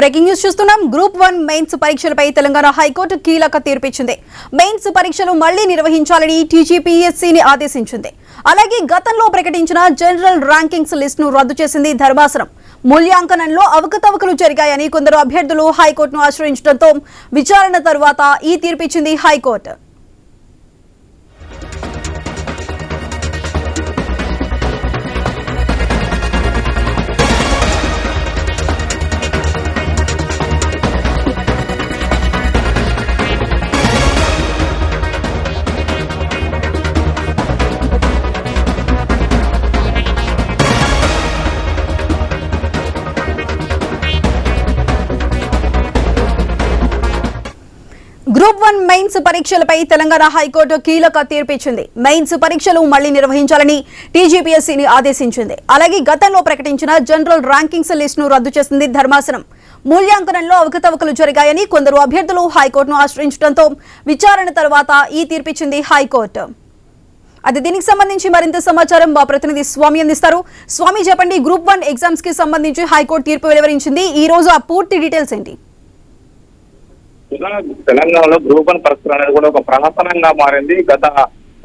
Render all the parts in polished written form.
Breaking news చూస్తున్నాం. Group 1 mains పరీక్షలపై Telangana high court కీలక తీర్పిచ్చింది. మెయిన్స్ పరీక్షలు మళ్లీ నిర్వహించాలని టీజీపీఎస్సీని ఆదేశించింది. అలాగే గతంలో ప్రకటించిన జనరల్ ర్యాంకింగ్స్ లిస్ట్ ను రద్దు చేసింది ధర్మాసనం. మూల్యాంకనంలో అవకతవకలు జరిగాయని కొందరు అభ్యర్థులు హైకోర్టును ఆశ్రయించడంతో విచారణ తర్వాత ఈ తీర్పిచ్చింది హైకోర్టు. గ్రూప్ 1 మెయిన్స్ పరీక్షలపై తెలంగాణ హైకోర్టు కీలక తీర్పిచ్చింది. మెయిన్స్ పరీక్షలు మళ్లీ నిర్వహించాలని టీజీపీఎస్సీని ఆదేశించింది. అలాగే గతంలో ప్రకటించిన జనరల్ ర్యాంకింగ్స్ లిస్ట్ ను రద్దు చేసింది ధర్మాసనం. మూల్యాంకనంలో అవకతవకలు జరిగాయని కొందరు అభ్యర్థులు హైకోర్టును ఆశ్రయించడంతో విచారణ తర్వాత ఈ తీర్పిచ్చింది హైకోర్టు. అది దీనికి సంబంధించి మరింత సమాచారం మా ప్రతినిధి స్వామి అందిస్తారు. స్వామి చెప్పండి, గ్రూప్ 1 ఎగ్జామ్స్ కి సంబంధించి హైకోర్టు తీర్పు వెలువరించింది. ఈ రోజు ఆ పూర్తి డీటెయిల్స్ ఏంటి? తెలంగాణలో గ్రూప్ 1 పరీక్షలు అనేది కూడా ఒక ప్రహసనంగా మారింది. గత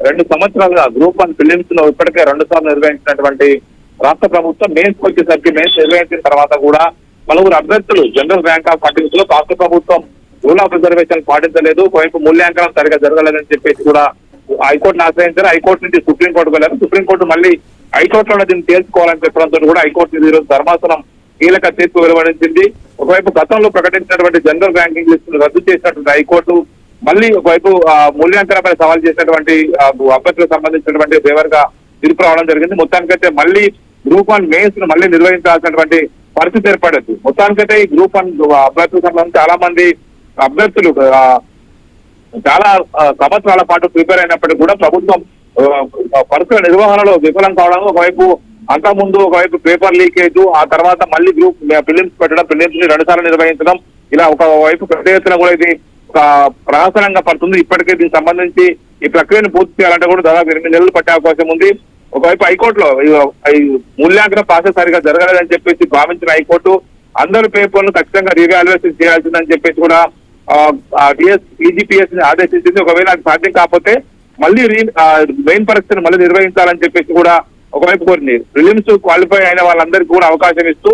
2 సంవత్సరాలుగా గ్రూప్ 1 ఫిలిమ్స్ లో ఇప్పటికే 2 సార్లు నిర్వహించినటువంటి రాష్ట్ర ప్రభుత్వం మెయిన్స్ వచ్చేసరికి మెయిన్స్ నిర్వహించిన తర్వాత కూడా పలువురు అభ్యర్థులు జనరల్ ర్యాంక్ ఆఫ్ పార్టీస్ లో రాష్ట్ర ప్రభుత్వం రూల్ ఆఫ్ రిజర్వేషన్ పాటించలేదు, ఒకవైపు మూల్యాంకనం సరిగా జరగలేదని చెప్పేసి కూడా హైకోర్టును ఆశ్రయించారు. హైకోర్టు నుంచి సుప్రీంకోర్టుకు వెళ్ళారు. సుప్రీంకోర్టు మళ్ళీ హైకోర్టులో దీన్ని తేల్చుకోవాలని చెప్పడంతో కూడా హైకోర్టు ఈ రోజు ధర్మాసనం కీలక తీర్పు వెలువడించింది. ఒకవైపు గతంలో ప్రకటించినటువంటి జనరల్ ర్యాంకింగ్ లిస్ట్ రద్దు చేసినటువంటి హైకోర్టు మళ్ళీ ఒకవైపు మూల్యాంకనంపై సవాల్ చేసినటువంటి అభ్యర్థులకు సంబంధించినటువంటి ఫేవర్గా తీర్పు రావడం జరిగింది. మొత్తానికైతే మళ్ళీ గ్రూప్ 1 మెయిన్స్ ను మళ్ళీ నిర్వహించాల్సినటువంటి పరిస్థితి ఏర్పడదు. మొత్తానికైతే ఈ గ్రూప్ 1 అభ్యర్థులకు సంబంధించి చాలా మంది అభ్యర్థులు చాలా సంవత్సరాల పాటు ప్రిపేర్ అయినప్పటికీ కూడా ప్రభుత్వం పరీక్షల నిర్వహణలో విఫలం కావడం, ఒకవైపు అంతకుముందు ఒకవైపు పేపర్ లీకేజ్, ఆ తర్వాత మళ్ళీ గ్రూప్ ఫిలిమ్స్ పెట్టడం, ఫిలిమ్స్ ని 2 సార్లు నిర్వహించడం, ఇలా ఒకవైపు పెద్ద ఎత్తున కూడా ఇది ఒక ప్రహసనంగా పడుతుంది. ఇప్పటికే దీనికి సంబంధించి ఈ ప్రక్రియను పూర్తి చేయాలంటే కూడా దాదాపు 8 నెలలు పట్టే అవకాశం ఉంది. ఒకవైపు హైకోర్టులో మూల్యాంకన ప్రాసెస్ సరిగా జరగలేదని చెప్పేసి భావించిన హైకోర్టు అందరి పేపర్లను ఖచ్చితంగా రీవాల్యుయేషన్ చేయాల్సిందని చెప్పేసి కూడా టీజీపీఎస్ ని ఆదేశించింది. ఒకవేళ అది సాధ్యం కాకపోతే మళ్ళీ మెయిన్ పరీక్షను మళ్ళీ నిర్వహించాలని చెప్పేసి కూడా ఒకవైపు కోరింది. ప్రిలిమ్స్ క్వాలిఫై అయిన వాళ్ళందరికీ కూడా అవకాశం ఇస్తూ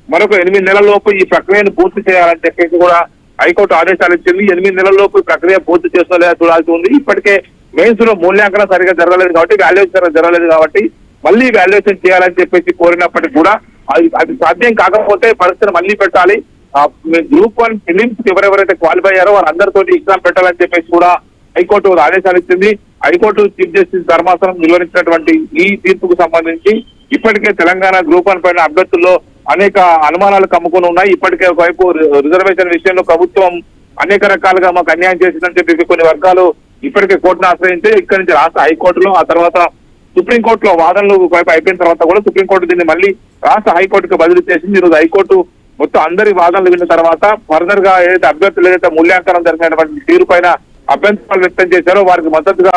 మరొక 8 నెలల లోపు ఈ ప్రక్రియను పూర్తి చేయాలని చెప్పేసి కూడా హైకోర్టు ఆదేశాలు ఇచ్చింది. 8 నెలల లోపు ఈ ప్రక్రియ పూర్తి చేస్తున్నా లేదా చూడాల్సి ఉంది. ఇప్పటికే మెయిన్స్ లో మూల్యాంకనం సరిగా జరగలేదు కాబట్టి, వాల్యుయేషన్ జరగలేదు కాబట్టి మళ్ళీ వాల్యుయేషన్ చేయాలని చెప్పేసి కోరినప్పటికీ కూడా అది సాధ్యం కాకపోతే పరీక్షను మళ్ళీ పెట్టాలి. గ్రూప్ 1 ఫిలిమ్స్ ఎవరెవరైతే క్వాలిఫై అయ్యారో వారందరితో ఎగ్జామ్ పెట్టాలని చెప్పేసి కూడా హైకోర్టు ఆదేశాలు ఇచ్చింది. హైకోర్టు చీఫ్ జస్టిస్ ధర్మాసనం నిర్వహించినటువంటి ఈ తీర్పుకు సంబంధించి ఇప్పటికే తెలంగాణ గ్రూప్ 1 పైన అభ్యర్థుల్లో అనేక అనుమానాలు కమ్ముకుని ఉన్నాయి. ఇప్పటికే ఒకవైపు రిజర్వేషన్ విషయంలో ప్రభుత్వం అనేక రకాలుగా మాకు అన్యాయం చేసిందని చెప్పి కొన్ని వర్గాలు ఇప్పటికే కోర్టును ఆశ్రయించి ఇక్కడి నుంచి రాష్ట్ర హైకోర్టులో, ఆ తర్వాత సుప్రీంకోర్టులో వాదనలు ఒకవైపు అయిపోయిన తర్వాత కూడా సుప్రీంకోర్టు దీన్ని మళ్ళీ రాష్ట్ర హైకోర్టుకు బదిలీ చేసింది. ఈరోజు హైకోర్టు మొత్తం అందరి వాదనలు విన్న తర్వాత ఫర్దర్ గా ఏదైతే అభ్యర్థులు ఏదైతే మూల్యాంకనం జరిగినటువంటి తీరు పైన అభ్యంతరాలు వ్యక్తం చేశారో వారికి మద్దతుగా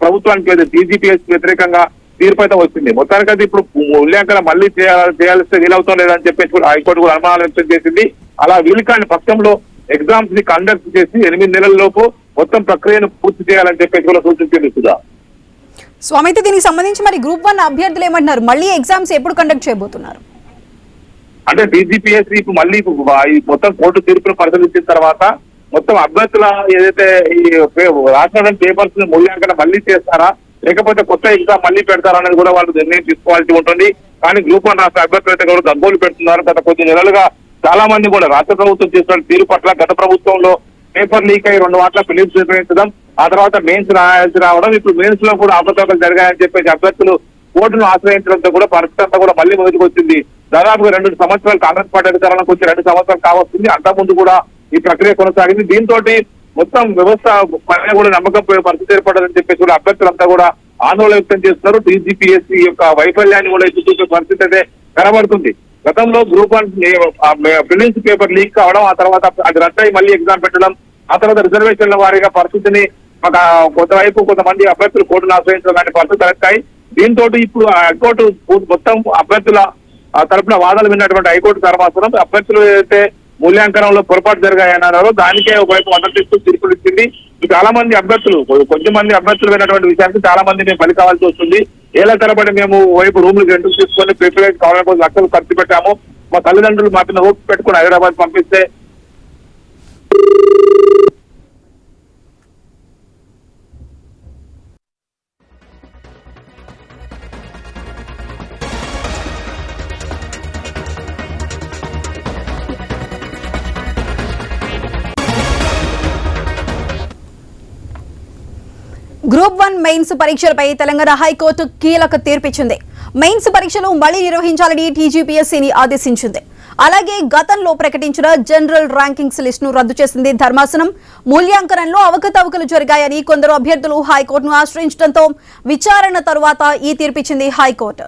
ప్రభుత్వానికి టీజీపీఎస్ వ్యతిరేకంగా తీర్పు అయితే వచ్చింది. మొత్తానికైతే ఇప్పుడు మూల్యాంకనం మళ్ళీ చేయాల్సి వీలవుతాం లేదని చెప్పేసి కూడా హైకోర్టు కూడా అనుమానాలు వ్యక్తం చేసింది. అలా వీలు కాని పక్షంలో ఎగ్జామ్స్ ని కండక్ట్ చేసి 8 నెలల లోపు మొత్తం ప్రక్రియను పూర్తి చేయాలని చెప్పేసి కూడా సూచించింది. స్వామి, అయితే దీనికి సంబంధించి మరి గ్రూప్ 1 అభ్యర్థులు ఏమంటున్నారు? మళ్ళీ ఎగ్జామ్స్ ఎప్పుడు కండక్ట్ చేయబోతున్నారు? అంటే టీజీపీఎస్ ఇప్పుడు మళ్ళీ మొత్తం కోర్టు తీర్పును పరిశీలించిన తర్వాత మొత్తం అభ్యర్థుల ఏదైతే ఈ రాష్ట్ర పేపర్స్ ని మూల్యాంకనం మళ్ళీ చేస్తారా లేకపోతే కొత్త ఎగ్జామ్ మళ్ళీ పెడతారా అనేది కూడా వాళ్ళు నిర్ణయం తీసుకోవాల్సి ఉంటుంది. కానీ గ్రూప్ 1 రాష్ట్ర అభ్యర్థులు అయితే కూడా గగ్గోలు పెడుతున్నారు. గత కొద్ది నెలలుగా చాలా మంది కూడా రాష్ట్ర ప్రభుత్వం చేసిన తీరు పట్ల గత ప్రభుత్వంలో పేపర్ లీక్ అయ్యి 2 వాట్ల ఫిలిమ్స్ నిర్వహించడం, ఆ తర్వాత మెయిన్స్ రాయాల్సి రావడం, ఇప్పుడు మెయిన్స్ లో కూడా అవకతవకలు జరిగాయని చెప్పేసి అభ్యర్థులు కోర్టును ఆశ్రయించడంతో కూడా పరిస్థితి అంతా కూడా మళ్ళీ మొదటికి వచ్చింది. దాదాపుగా 2 సంవత్సరాలు కాంగ్రెస్ పార్టీ అధికారంలోకి వచ్చి 2 సంవత్సరాలు కావస్తుంది. అంతకుముందు కూడా ఈ ప్రక్రియ కొనసాగింది. దీంతో మొత్తం వ్యవస్థ పైన కూడా నమ్మకం పోయే పరిస్థితి ఏర్పడదని చెప్పేసి కూడా అభ్యర్థులంతా కూడా ఆందోళన వ్యక్తం చేస్తున్నారు. టీజీపీఎస్సీ యొక్క వైఫల్యాన్ని కూడా ఎత్తి చూపే పరిస్థితి అయితే కనబడుతుంది. గతంలో గ్రూప్ 1 ప్రిలిమ్స్ పేపర్ లీక్ కావడం, ఆ తర్వాత అది రద్దయి మళ్ళీ ఎగ్జామ్ పెట్టడం, ఆ తర్వాత రిజర్వేషన్ల వారీగా పరిస్థితిని కొంతమంది అభ్యర్థులు కోర్టును ఆశ్రయించడం లాంటి పరిస్థితులు తలెత్తాయి. దీంతో ఇప్పుడు హైకోర్టు మొత్తం అభ్యర్థుల తరపున వాదనలు విన్నటువంటి హైకోర్టు ధర్మాసనం అభ్యర్థులు ఏదైతే మూల్యాంకనంలో పొరపాటు జరిగాయన్నారో దానికే ఒకవైపు మద్దతిస్తూ తీర్పులు ఇచ్చింది. చాలా మంది అభ్యర్థులు కొంచెం మంది అభ్యర్థులు విన్నటువంటి విషయానికి చాలా మంది మేము బలి కావాల్సి వస్తుంది. ఏళ్ల తరబడి మేము వైపు రూములు రెండుకు తీసుకొని ప్రిపరేట్ కావాలని కోసం లక్షలు ఖర్చు పెట్టాము. మా తల్లిదండ్రులు మా పిల్లలు ఓపిక పెట్టుకుని హైదరాబాద్ పంపిస్తే గ్రూప్ 1 మెయిన్స్ పరీక్షలపై తెలంగాణ హైకోర్టు కీలక తీర్పిచ్చింది. మెయిన్స్ పరీక్షలు మళ్లీ నిర్వహించాలని టీజీపీఎస్సీని ఆదేశించింది. అలాగే గతంలో ప్రకటించిన జనరల్ ర్యాంకింగ్స్ లిస్టును రద్దు చేసింది ధర్మాసనం. మూల్యాంకనంలో అవకతవకలు జరిగాయని కొందరు అభ్యర్థులు హైకోర్టును ఆశ్రయించడంతో విచారణ తరువాత ఈ తీర్పిచ్చింది హైకోర్టు.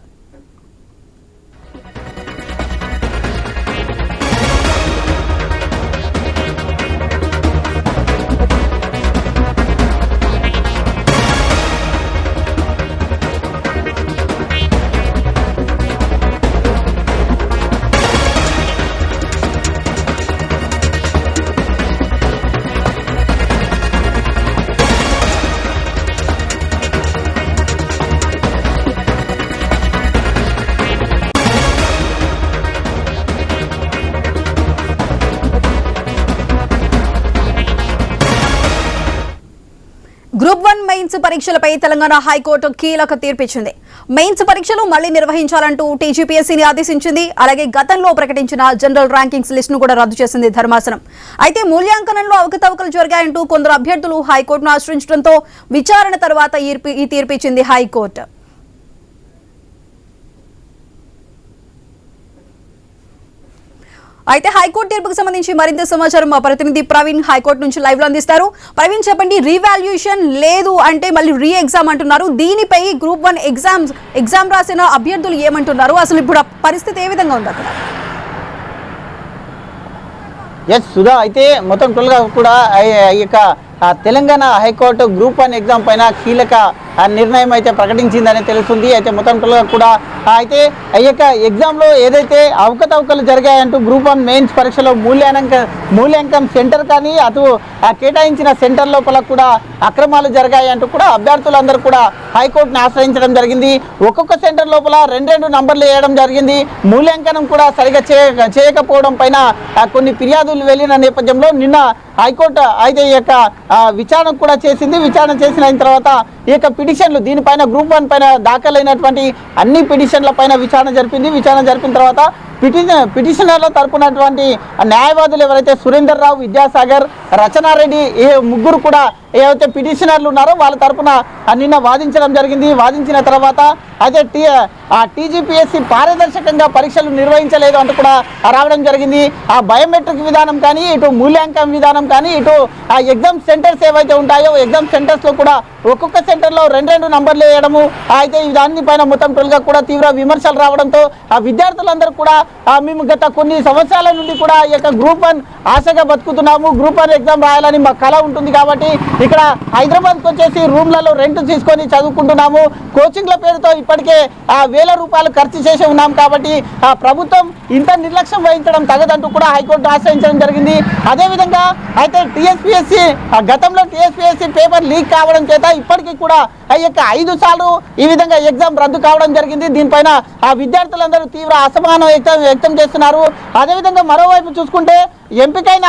గ్రూప్ 1 మెయిన్స్ పరీక్షలపై తెలంగాణ హైకోర్టు కీలక తీర్పిచ్చింది. మెయిన్స్ పరీక్షలు మళ్లీ నిర్వహించాలంటూ టీజీపీఎస్సీని ఆదేశించింది. అలాగే గతంలో ప్రకటించిన జనరల్ ర్యాంకింగ్స్ లిస్టును కూడా రద్దు చేసింది ధర్మాసనం. అయితే మూల్యాంకనంలో అవకతవకలు జరిగాయంటూ కొందరు అభ్యర్థులు హైకోర్టును ఆశ్రయించడంతో విచారణ తర్వాత ఈ తీర్పిచ్చింది హైకోర్టు. అయితే హైకోర్టు తీర్పుకు సంబంధించి మరింత సమాచారం మా ప్రతినిధి ప్రవీణ్ హైకోర్టు నుంచి లైవ్ లో అందిస్తారు. ప్రవీణ్, చెప్పండి, రీవాల్యుయేషన్ లేదు అంటే మళ్ళీ రీ ఎగ్జామ్ అంటున్నారు. దీనిపై గ్రూప్ 1 ఎగ్జామ్ రాసిన అభ్యర్థులు ఏమంటున్నారు? అసలు ఇప్పుడు పరిస్థితి ఏ విధంగా ఉంది అక్కడ? ఎస్ సుధా, అయితే మొత్తం టోల్గా కూడా తెలంగాణ హైకోర్టు గ్రూప్ 1 ఎగ్జామ్ పైన కీలక నిర్ణయం అయితే ప్రకటించిందని తెలుస్తుంది. అయితే మొత్తం టోల్గా కూడా అయితే ఎగ్జామ్లో ఏదైతే అవకతవకలు జరిగాయంటూ గ్రూప్ 1 మెయిన్స్ పరీక్షలో మూల్యాంకనం సెంటర్ కానీ అటు కేటాయించిన సెంటర్ లోపల కూడా అక్రమాలు జరిగాయంటూ కూడా అభ్యర్థులందరూ కూడా హైకోర్టును ఆశ్రయించడం జరిగింది. ఒక్కొక్క సెంటర్ లోపల 2 నంబర్లు వేయడం జరిగింది. మూల్యాంకనం కూడా సరిగా చేయకపోవడం పైన కొన్ని ఫిర్యాదులు వెళ్ళిన నేపథ్యంలో నిన్న హైకోర్టు అయితే విచారణ కూడా చేసింది. విచారణ చేసిన తర్వాత ఈ పిటిషన్లు దీనిపైన గ్రూప్ 1 పైన దాఖలైనటువంటి అన్ని పిటిషన్ల పైన విచారణ జరిపింది. విచారణ జరిపిన తర్వాత పిటిషనర్ల తరపునటువంటి న్యాయవాదులు ఎవరైతే సురేందర్ రావు, విద్యాసాగర్, రచనారెడ్డి ఈ ముగ్గురు కూడా ఏవైతే పిటిషనర్లు ఉన్నారో వాళ్ళ తరపున నిన్న వాదించడం జరిగింది. వాదించిన తర్వాత అయితే టీజీపీఎస్సీ పారదర్శకంగా పరీక్షలు నిర్వహించలేదు అంటూ కూడా రావడం జరిగింది. ఆ బయోమెట్రిక్ విధానం కానీ, ఇటు మూల్యాంకనం విధానం కానీ, ఇటు ఆ ఎగ్జామ్ సెంటర్స్ ఏవైతే ఉంటాయో ఎగ్జామ్ సెంటర్స్లో కూడా ఒక్కొక్క సెంటర్లో 2 నంబర్లు వేయడము, అయితే దాని పైన మొత్తం టోల్గా కూడా తీవ్ర విమర్శలు రావడంతో ఆ విద్యార్థులందరూ కూడా మేము గత కొన్ని సంవత్సరాల నుండి కూడా ఈ గ్రూప్ 1 ఆశగా బతుకుతున్నాము. గ్రూప్ 1 ఎగ్జామ్ రాయాలని మా కళ ఉంటుంది కాబట్టి ఇక్కడ హైదరాబాద్కి వచ్చేసి రూమ్లలో రెంట్ తీసుకొని చదువుకుంటున్నాము. కోచింగ్ల పేరుతో ఇప్పటికే వేల రూపాయలు ఖర్చు చేసి ఉన్నాం కాబట్టి ప్రభుత్వం ఇంత నిర్లక్ష్యం వహించడం తగదంటూ కూడా హైకోర్టు ఆశ్రయించడం జరిగింది. అదేవిధంగా అయితే గతంలో టీఎస్పీఎస్సీ పేపర్ లీక్ కావడం చేత ఇప్పటికీ కూడా 5 సార్లు ఈ విధంగా ఎగ్జామ్ రద్దు కావడం జరిగింది. దీనిపైన ఆ విద్యార్థులందరూ తీవ్ర అసమానం వ్యక్తం చేస్తున్నారు. అదేవిధంగా మరోవైపు చూసుకుంటే ఎంపికైన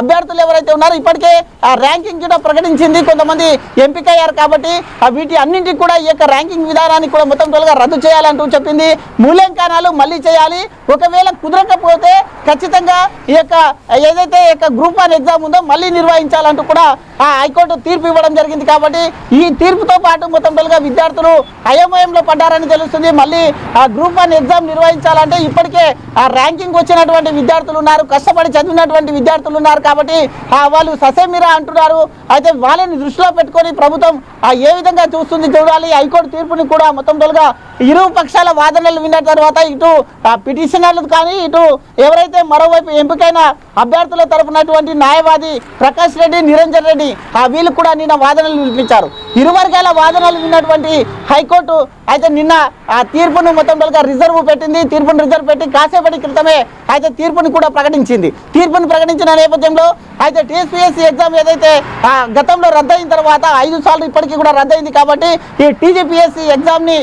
అభ్యర్థులు ఎవరైతే ఉన్నారో ఇప్పటికే ఆ ర్యాంకింగ్ కూడా ప్రకటించింది. కొంతమంది ఎంపికయ్యారు కాబట్టి వీటి అన్నింటికి కూడా ఈ ర్యాంకింగ్ విధానాన్ని కూడా మొత్తం టోల్గా రద్దు చేయాలంటూ చెప్పింది. మూల్యాంకనాలు మళ్ళీ చేయాలి. ఒకవేళ కుదరకపోతే ఖచ్చితంగా ఏదైతే గ్రూప్ 1 ఎగ్జామ్ ఉందో మళ్ళీ నిర్వహించాలంటూ కూడా హైకోర్టు తీర్పు ఇవ్వడం జరిగింది. కాబట్టి ఈ తీర్పుతో పాటు మొత్తం టోల్గా విద్యార్థులు అయోమయంలో పడ్డారని తెలుస్తుంది. మళ్ళీ ఆ గ్రూప్ 1 ఎగ్జామ్ నిర్వహించాలంటే ఇప్పటికే ఆ ర్యాంకింగ్ వచ్చినటువంటి విద్యార్థులు ఉన్నారు, కష్టపడి చదివినటువంటి విద్యార్థులు ఉన్నారు కాబట్టి వాళ్ళు ససేమిరా అంటున్నారు. అయితే వాళ్ళని దృష్టిలో పెట్టుకొని ప్రభుత్వం ఏ విధంగా చూడాలి. హైకోర్టు తీర్పుని కూడా మొత్తం టోల్గా ఇరు పక్షాల వాదనలు విన్న తర్వాత ఇటు పిటిషనర్లు కానీ ఇటు ఎవరైతే మరోవైపు ఎంపికైన అభ్యర్థుల తరపునటువంటి న్యాయవాది ప్రకాష్ రెడ్డి, నిరంజన్ రెడ్డి వీళ్ళు కూడా నిన్న వాదనలు వినిపించారు. ఇరు వర్గాల వాదనలు విన్నటువంటి హైకోర్టు అయితే నిన్న ఆ తీర్పును మొత్తంగా రిజర్వ్ పెట్టింది. తీర్పును రిజర్వ్ పెట్టి కాసేపటి క్రితమే అయితే తీర్పును కూడా ప్రకటించింది. తీర్పును ప్రకటించిన నేపథ్యంలో అయితే టీఎస్పీఎస్సీ ఎగ్జామ్ ఏదైతే గతంలో రద్దయిన తర్వాత 5 సార్లు ఇప్పటికీ కూడా రద్దయింది కాబట్టి ఈ టీజీపీఎస్సీ ఎగ్జామ్ని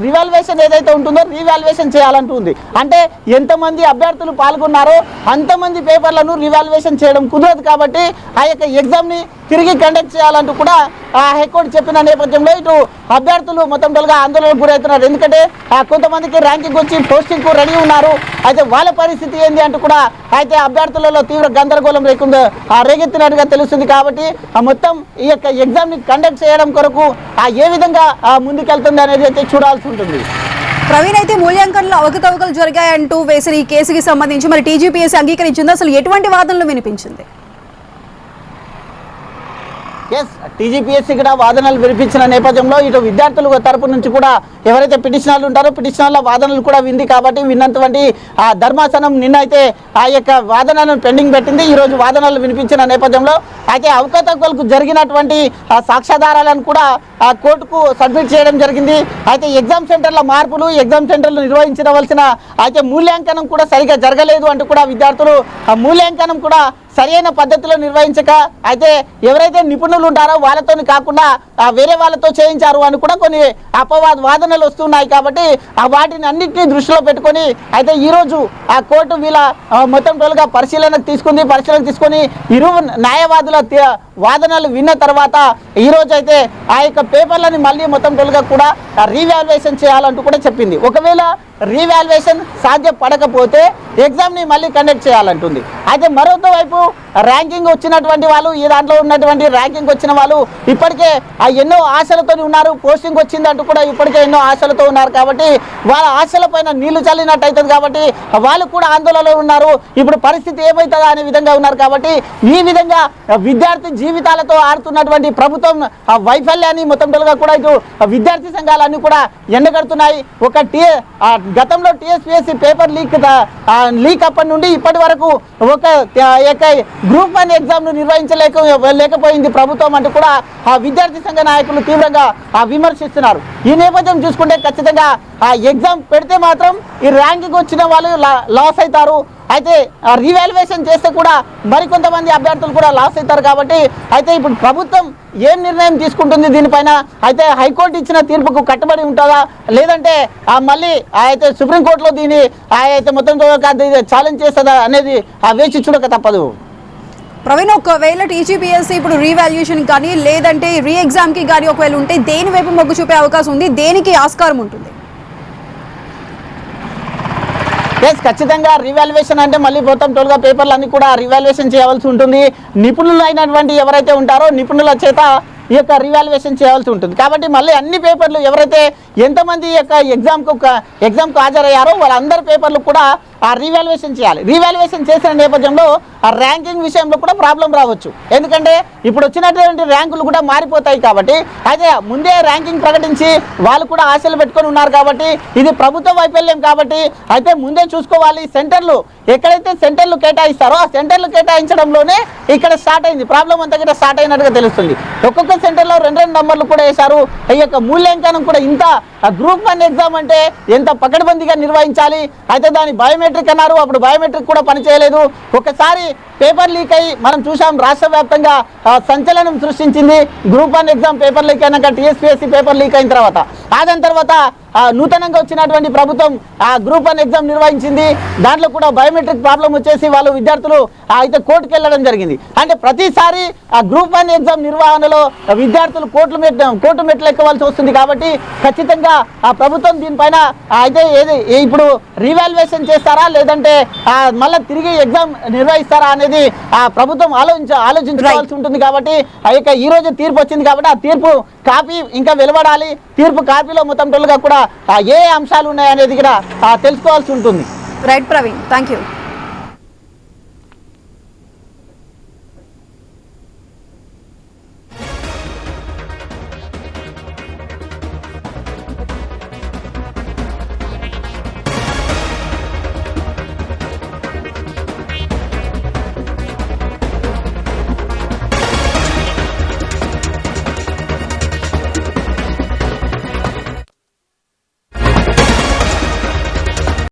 రివాల్యుయేషన్ ఏదైతే ఉంటుందో రీవాల్యుయేషన్ చేయాలంటుంది. అంటే ఎంతమంది అభ్యర్థులు పాల్గొన్నారో అంతమంది పేపర్లను రివాల్యుయేషన్ చేయడం కుదరదు కాబట్టి ఆ యొక్క ఎగ్జామ్ని తిరిగి కండక్ట్ చేయాలంటూ కూడా హైకోర్టు చెప్పిన నేపథ్యంలో ఇటు అభ్యర్థులు మొత్తం టోల్గా ఆందోళనకు గురవుతున్నారు. ఎందుకంటే కొంతమందికి ర్యాంకింగ్ వచ్చి పోస్టింగ్కు రెడీ ఉన్నారు. అయితే వాళ్ళ పరిస్థితి ఏంటి అంటూ కూడా అయితే అభ్యర్థులలో తీవ్ర గందరగోళం రేగెత్తినట్టుగా తెలుస్తుంది. కాబట్టి మొత్తం ఈ యొక్క ఎగ్జామ్ని కండక్ట్ చేయడం కొరకు ఏ విధంగా ముందుకెళ్తుంది అనేది అయితే చూడాల్సి ఉంటుంది. ప్రవీణ్, అయితే మూల్యాంకనంలో అవకతవకలు జరిగాయంటూ వేసిన ఈ కేసుకి సంబంధించి మరి టీజీపీఎస్సీ అంగీకరించింది, అసలు ఎటువంటి వాదనలు వినిపించింది? ఎస్, టీజీపీఎస్సీ కూడా వాదనలు వినిపించిన నేపథ్యంలో ఇటు విద్యార్థుల తరపు నుంచి కూడా ఎవరైతే పిటిషనర్లు ఉంటారో పిటిషనర్ల వాదనలు కూడా వింది. కాబట్టి విన్నటువంటి ధర్మాసనం నిన్న అయితే ఆ యొక్క వాదనలను పెండింగ్ పెట్టింది. ఈరోజు వాదనలు వినిపించిన నేపథ్యంలో అయితే అవకతవకలకు జరిగినటువంటి సాక్ష్యాధారాలను కూడా కోర్టుకు సబ్మిట్ చేయడం జరిగింది. అయితే ఎగ్జామ్ సెంటర్ల మార్పులు, ఎగ్జామ్ సెంటర్లు నిర్వహించవలసిన అయితే మూల్యాంకనం కూడా సరిగా జరగలేదు అంటూ కూడా విద్యార్థులు మూల్యాంకనం కూడా సరైన పద్ధతిలో నిర్వహించక అయితే ఎవరైతే నిపుణులు ఉంటారో వాళ్ళతో కాకుండా వేరే వాళ్ళతో చేయించారు అని కూడా కొన్ని వాదనలు వస్తున్నాయి. కాబట్టి వాటిని అన్నింటినీ దృష్టిలో పెట్టుకొని అయితే ఈరోజు ఆ కోర్టు వీళ్ళ మొత్తం టోల్గా పరిశీలనకు తీసుకొని ఇరు న్యాయవాదుల వాదనలు విన్న తర్వాత ఈరోజు అయితే ఆ యొక్క పేపర్లని మళ్ళీ మొత్తం టోల్గా కూడా రీవాల్యుయేషన్ చేయాలంటూ కూడా చెప్పింది. ఒకవేళ రీవాల్యుయేషన్ సాధ్యపడకపోతే ఎగ్జామ్ని మళ్ళీ కండక్ట్ చేయాలంటుంది. అయితే మరొక వైపు ర్యాంకింగ్ వచ్చినటువంటి వాళ్ళు, ఈ దాంట్లో ఉన్నటువంటి ర్యాంకింగ్ వచ్చిన వాళ్ళు ఇప్పటికే ఎన్నో ఆశలతో ఉన్నారు. పోస్టింగ్ వచ్చిందంటూ కూడా ఇప్పటికే ఎన్నో ఆశలతో ఉన్నారు. కాబట్టి వాళ్ళ ఆశల పైన నీళ్లు చల్లినట్టు అవుతుంది. కాబట్టి వాళ్ళు కూడా ఆందోళనలో ఉన్నారు. ఇప్పుడు పరిస్థితి ఏమవుతుందా అనే విధంగా ఉన్నారు. కాబట్టి ఈ విధంగా విద్యార్థి జీవితాలతో ఆడుతున్నటువంటి ప్రభుత్వం వైఫల్యాన్ని మొత్తం టోల్గా కూడా ఇటు విద్యార్థి సంఘాలన్నీ కూడా ఎండగడుతున్నాయి. గతంలో టీఎస్పీఎస్సీ పేపర్ లీక్ అప్పటి నుండి ఇప్పటి వరకు ఒక గ్రూప్ 1 ఎగ్జామ్ను నిర్వహించలేకపోయింది ప్రభుత్వం అంటూ కూడా ఆ విద్యార్థి సంఘ నాయకులు తీవ్రంగా విమర్శిస్తున్నారు. ఈ నేపథ్యం చూసుకుంటే ఖచ్చితంగా ఆ ఎగ్జామ్ పెడితే మాత్రం ఈ ర్యాంకింగ్ వచ్చిన వాళ్ళు లాస్ అవుతారు. అయితే రీవాల్యుయేషన్ చేస్తే కూడా మరికొంతమంది అభ్యర్థులు కూడా లాస్ అవుతారు. కాబట్టి అయితే ఇప్పుడు ప్రభుత్వం ఏం నిర్ణయం తీసుకుంటుంది దీనిపైన? అయితే హైకోర్టు ఇచ్చిన తీర్పుకు కట్టుబడి ఉంటుందా, లేదంటే మళ్ళీ అయితే సుప్రీంకోర్టులో దీన్ని అయితే మొత్తం ఛాలెంజ్ చేస్తుందా అనేది వేచి చూడక తప్పదు. ప్రవీణ్, ఒకవేళ టీజీపీఎస్సీ ఇప్పుడు రీవాల్యుయేషన్ కానీ లేదంటే రీ ఎగ్జామ్కి కానీ ఒకవేళ ఉంటే దేని వైపు మొగ్గు చూపే అవకాశం ఉంది, దేనికి ఆస్కారం ఉంటుంది? ఎస్, ఖచ్చితంగా రీవాల్యుయేషన్ అంటే మళ్ళీ మొత్తం టోల్గా పేపర్లు అన్ని కూడా రీవాల్యుయేషన్ చేయవలసి ఉంటుంది. నిపుణులు అయినటువంటి ఎవరైతే ఉంటారో నిపుణుల చేత ఈ యొక్క రీవాల్యుయేషన్ చేయాల్సి ఉంటుంది. కాబట్టి మళ్ళీ అన్ని పేపర్లు ఎవరైతే ఎంతమంది ఈ యొక్క ఎగ్జామ్కు హాజరయ్యారో వాళ్ళందరి పేపర్లు కూడా రీవాల్యుయేషన్ చేయాలి. రీవాల్యుయేషన్ చేసిన నేపథ్యంలో ర్యాంకింగ్ విషయంలో కూడా ప్రాబ్లం రావచ్చు. ఎందుకంటే ఇప్పుడు వచ్చినటువంటి ర్యాంకులు కూడా మారిపోతాయి. కాబట్టి అయితే ముందే ర్యాంకింగ్ ప్రకటించి వాళ్ళు కూడా ఆశలు పెట్టుకొని ఉన్నారు. కాబట్టి ఇది ప్రభుత్వ వైఫల్యం. కాబట్టి అయితే ముందే చూసుకోవాలి. సెంటర్లు ఎక్కడైతే సెంటర్లు కేటాయిస్తారో ఆ సెంటర్లు కేటాయించడంలోనే ఇక్కడ స్టార్ట్ అయింది ప్రాబ్లం అంతా కూడా స్టార్ట్ అయినట్టుగా తెలుస్తుంది. ఒక్కొక్క సెంటర్లో 2 నంబర్లు కూడా వేశారు. ఈ యొక్క మూల్యాంకనం కూడా ఇంత గ్రూప్ 1 ఎగ్జామ్ అంటే ఎంత పకడ్బందీగా నిర్వహించాలి. అయితే దాని బయోమెట్రిక్ అన్నారు, అప్పుడు బయోమెట్రిక్ కూడా పనిచేయలేదు. ఒకసారి పేపర్ లీక్ అయ్యి మనం చూసాం, రాష్ట్ర వ్యాప్తంగా సంచలనం సృష్టించింది. గ్రూప్ 1 ఎగ్జామ్ పేపర్ లీక్ అయినాక టీఎస్పీఎస్సీ పేపర్ లీక్ అయిన తర్వాత దాని తర్వాత నూతనంగా వచ్చినటువంటి ప్రభుత్వం గ్రూప్ 1 ఎగ్జామ్ నిర్వహించింది. దాంట్లో కూడా బయోమెట్రిక్ ప్రాబ్లం వచ్చేసి వాళ్ళు విద్యార్థులు అయితే కోర్టుకు వెళ్ళడం జరిగింది. అంటే ప్రతిసారి గ్రూప్ 1 ఎగ్జామ్ నిర్వహణలో విద్యార్థులు కోర్టు మెట్లు ఎక్కవలసి వస్తుంది. కాబట్టి ఖచ్చితంగా ప్రభుత్వం దీనిపైన అయితే ఇప్పుడు రీవాల్యుయేషన్ చేస్తారా లేదంటే మళ్ళీ తిరిగి ఎగ్జామ్ నిర్వహిస్తారా అనేది ప్రభుత్వం ఆలోచించుకోవాల్సి ఉంటుంది. కాబట్టి ఈ రోజు తీర్పు వచ్చింది కాబట్టి ఆ తీర్పు కాపీ ఇంకా వెలువడాలి. తీర్పు కాపీలో మొత్తం టోల్గా కూడా ఏ అంశాలు ఉన్నాయనేది కూడా తెలుసుకోవాల్సి ఉంటుంది. Right Praveen, thank you.